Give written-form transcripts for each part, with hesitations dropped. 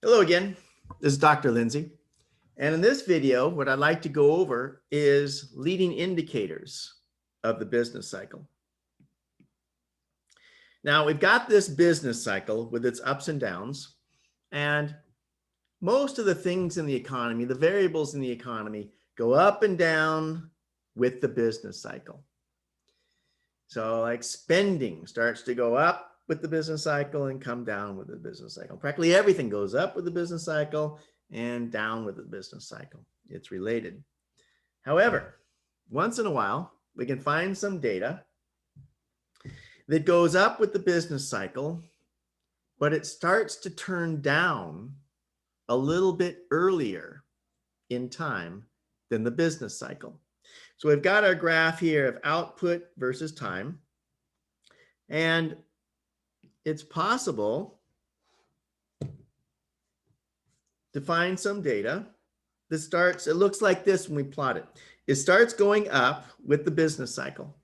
Hello again, this is Dr. Lindsay. And in this video, what I'd like to go over is leading indicators of the business cycle. Now we've got this business cycle with its ups and downs, and most of the things in the economy, the variables in the economy, go up and down with the business cycle. So like spending starts to go up with the business cycle and come down with the business cycle. Practically everything goes up with the business cycle and down with the business cycle. It's related. However, once in a while, we can find some data that goes up with the business cycle, but it starts to turn down a little bit earlier in time than the business cycle. So we've got our graph here of output versus time. And it's possible to find some data that starts, it looks like this when we plot it. It starts going up with the business cycle.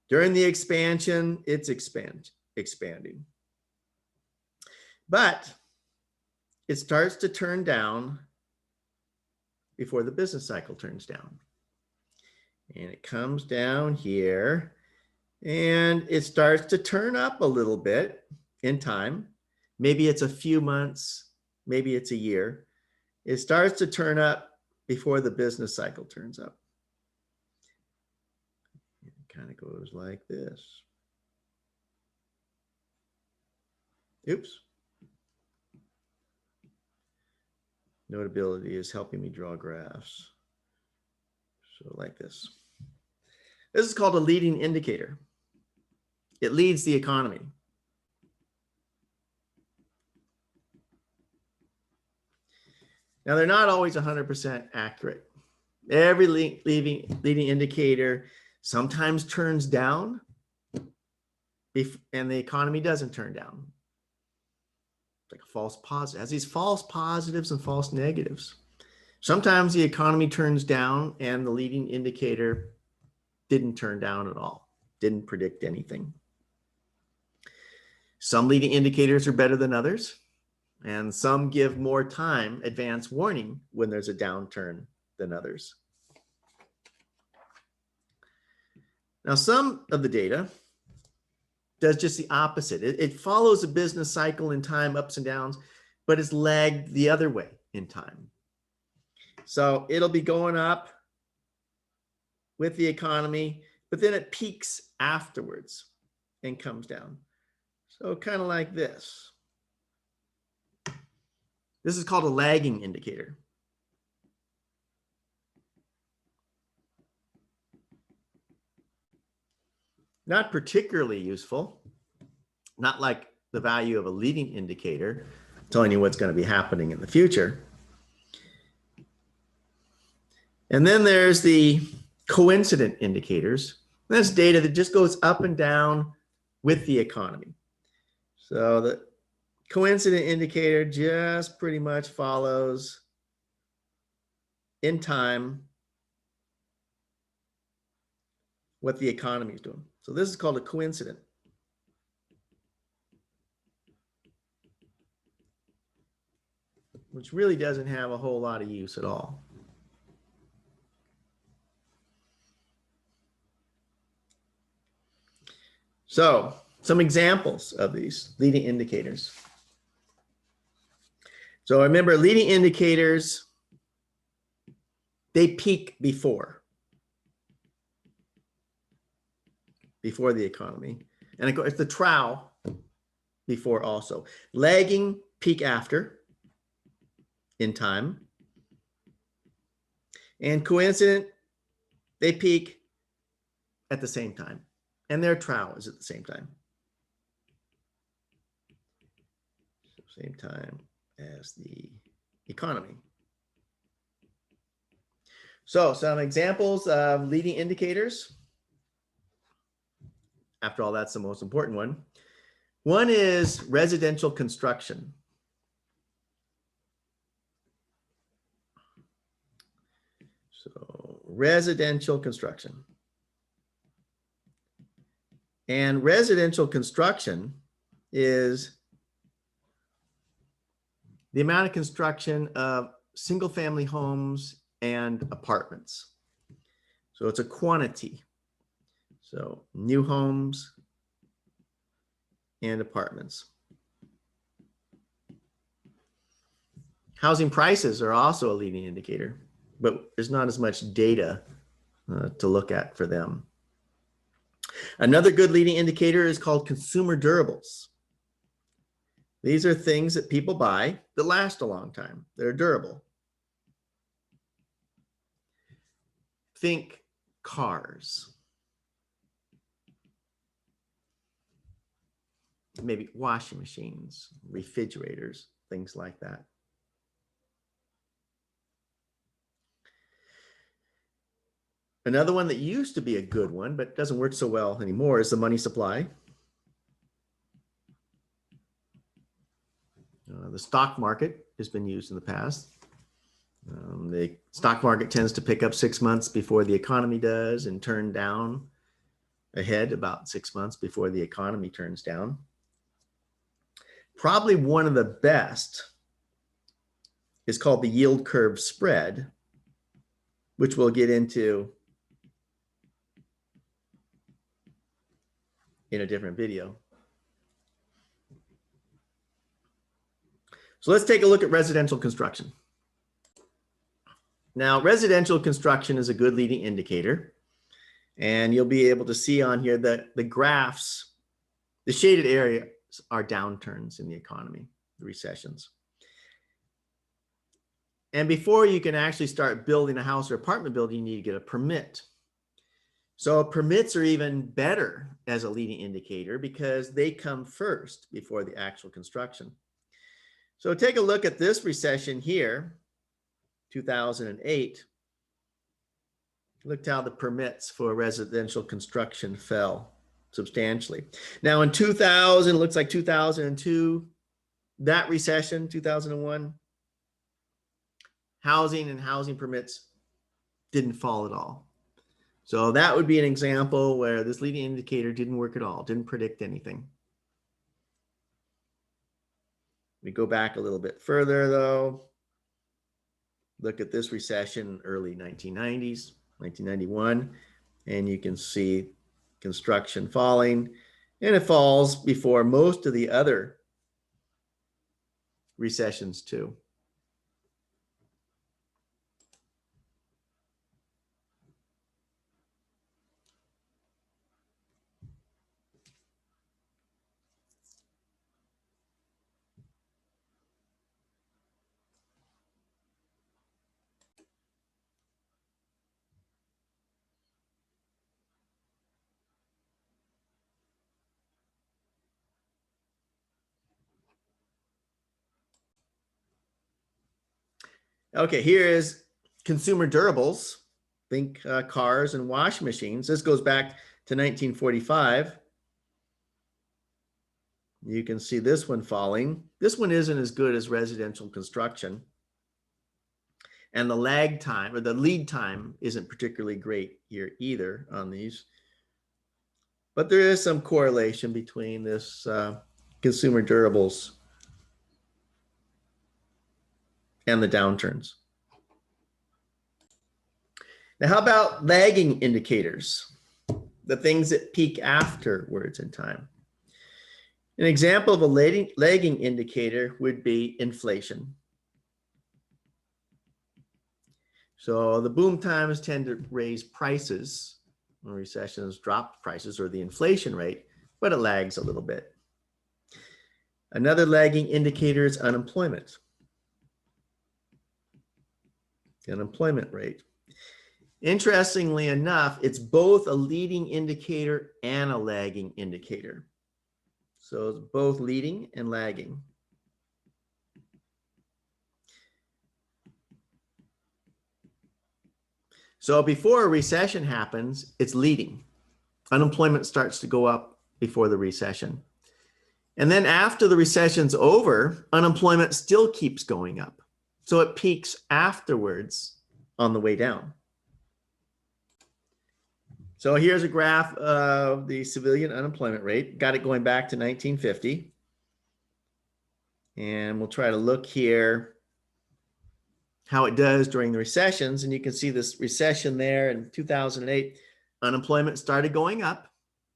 During the expansion, it's expanding. But it starts to turn down before the business cycle turns down. And it comes down here. And it starts to turn up a little bit in time. Maybe it's a few months, maybe it's a year. It starts to turn up before the business cycle turns up. It kind of goes like this. Oops. Notability is helping me draw graphs. So like this. This is called a leading indicator. It leads the economy. Now, they're not always 100% accurate. Every leading indicator sometimes turns down, and the economy doesn't turn down. It's like a false positive. It has these false positives and false negatives. Sometimes the economy turns down, and the leading indicator didn't turn down at all, didn't predict anything. Some leading indicators are better than others, and some give more time advance warning when there's a downturn than others. Now, some of the data does just the opposite. It follows a business cycle in time, ups and downs, but it's lagged the other way in time. So it'll be going up with the economy, but then it peaks afterwards and comes down. So kind of like this. This is called a lagging indicator. Not particularly useful, not like the value of a leading indicator, telling you what's going to be happening in the future. And then there's the coincident indicators. That's data that just goes up and down with the economy. So the coincident indicator just pretty much follows in time what the economy is doing. So this is called a coincident. Which really doesn't have a whole lot of use at all. So some examples of these leading indicators. So remember, leading indicators, they peak before the economy. And of course, the trough before also. Lagging, peak after in time. And coincident, they peak at the same time. And their trough is at the same time. Same time as the economy. So some examples of leading indicators. After all, that's the most important one. One is residential construction. So residential construction. And residential construction is the amount of construction of single family homes and apartments. So it's a quantity. So new homes and apartments. Housing prices are also a leading indicator, but there's not as much data to look at for them. Another good leading indicator is called consumer durables. These are things that people buy that last a long time. They're durable. Think cars. Maybe washing machines, refrigerators, things like that. Another one that used to be a good one, but doesn't work so well anymore, is the money supply. The stock market has been used in the past. The stock market tends to pick up 6 months before the economy does and turn down ahead about 6 months before the economy turns down. Probably one of the best is called the yield curve spread, which we'll get into in a different video. So let's take a look at residential construction. Now, residential construction is a good leading indicator, and you'll be able to see on here that the graphs, the shaded areas are downturns in the economy, the recessions. And before you can actually start building a house or apartment building, you need to get a permit. So permits are even better as a leading indicator because they come first before the actual construction. So take a look at this recession here, 2008. Look how the permits for residential construction fell substantially. Now in 2000, looks like 2002, that recession, 2001, housing and housing permits didn't fall at all. So that would be an example where this leading indicator didn't work at all, didn't predict anything. We go back a little bit further though. Look at this recession, early 1990s, 1991, and you can see construction falling, and it falls before most of the other recessions too. Okay, here is consumer durables. Think cars and washing machines. This goes back to 1945. You can see this one falling. This one isn't as good as residential construction. And the lag time or the lead time isn't particularly great here either on these. But there is some correlation between this consumer durables and the downturns. Now, how about lagging indicators? The things that peak afterwards in time. An example of a lagging indicator would be inflation. So the boom times tend to raise prices when recessions drop prices or the inflation rate, but it lags a little bit. Another lagging indicator is unemployment. The unemployment rate. Interestingly enough, it's both a leading indicator and a lagging indicator. So it's both leading and lagging. So before a recession happens, it's leading. Unemployment starts to go up before the recession. And then after the recession's over, unemployment still keeps going up. So it peaks afterwards on the way down. So here's a graph of the civilian unemployment rate. Got it going back to 1950. And we'll try to look here how it does during the recessions. And you can see this recession there in 2008. Unemployment started going up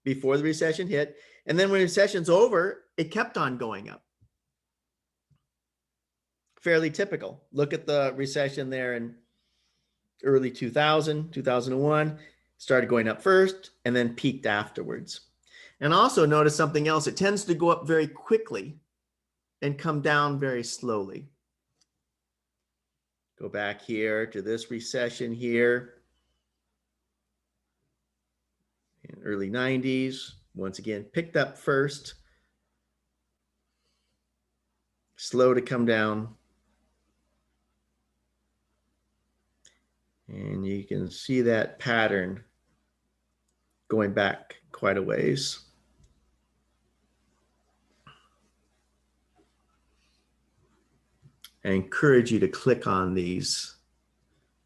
before the recession hit. And then when the recession's over, it kept on going up. Fairly typical. Look at the recession there in early 2000, 2001, started going up first and then peaked afterwards. And also notice something else. It tends to go up very quickly and come down very slowly. Go back here to this recession here in early 90s. Once again, picked up first, slow to come down. And you can see that pattern going back quite a ways. I encourage you to click on these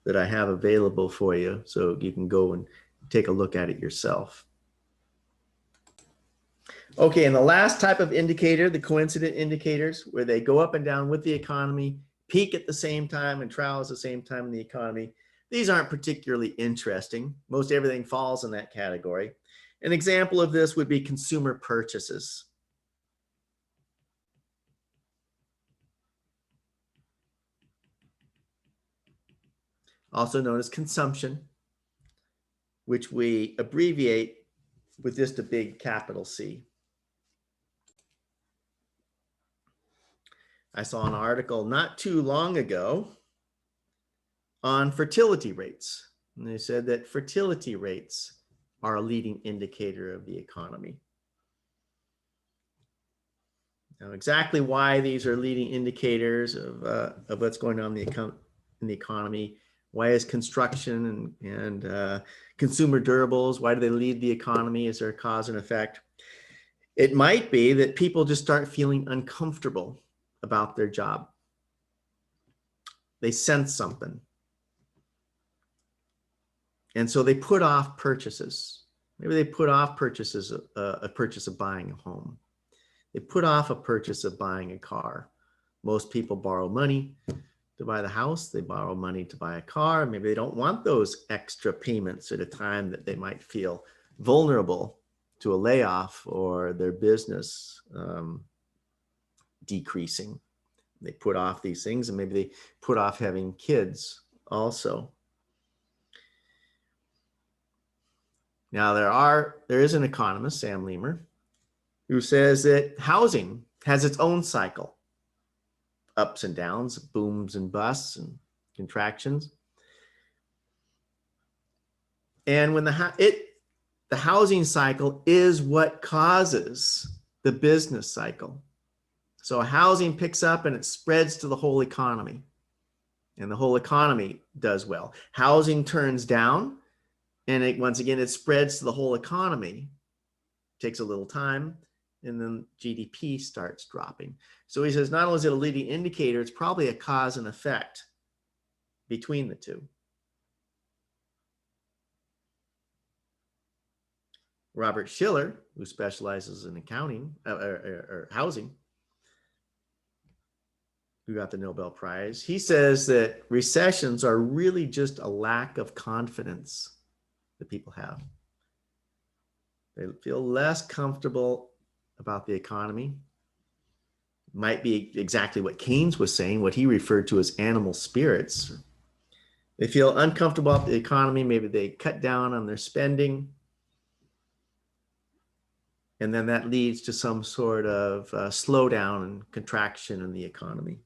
that I have available for you so you can go and take a look at it yourself. Okay, and the last type of indicator, the coincident indicators, where they go up and down with the economy, peak at the same time and trials at the same time in the economy. These aren't particularly interesting. Most everything falls in that category. An example of this would be consumer purchases. Also known as consumption, which we abbreviate with just a big capital C. I saw an article not too long ago on fertility rates. And they said that fertility rates are a leading indicator of the economy. Now, exactly why these are leading indicators of what's going on in the economy, why is construction and consumer durables, why do they lead the economy? Is there a cause and effect? It might be that people just start feeling uncomfortable about their job. They sense something. And so they put off purchases. Maybe they put off purchases, a purchase of buying a home. They put off a purchase of buying a car. Most people borrow money to buy the house. They borrow money to buy a car. Maybe they don't want those extra payments at a time that they might feel vulnerable to a layoff or their business decreasing. They put off these things, and maybe they put off having kids also. Now there is an economist, Sam Leamer, who says that housing has its own cycle, ups and downs, booms and busts and contractions. And when the housing cycle is what causes the business cycle. So housing picks up and it spreads to the whole economy, and the whole economy does well. Housing turns down, and once again, it spreads to the whole economy. Takes a little time, and then GDP starts dropping. So he says, not only is it a leading indicator, it's probably a cause and effect between the two. Robert Shiller, who specializes in accounting or housing, who got the Nobel Prize, he says that recessions are really just a lack of confidence that people have. They feel less comfortable about the economy. Might be exactly what Keynes was saying, what he referred to as animal spirits. They feel uncomfortable about the economy. Maybe they cut down on their spending. And then that leads to some sort of slowdown and contraction in the economy.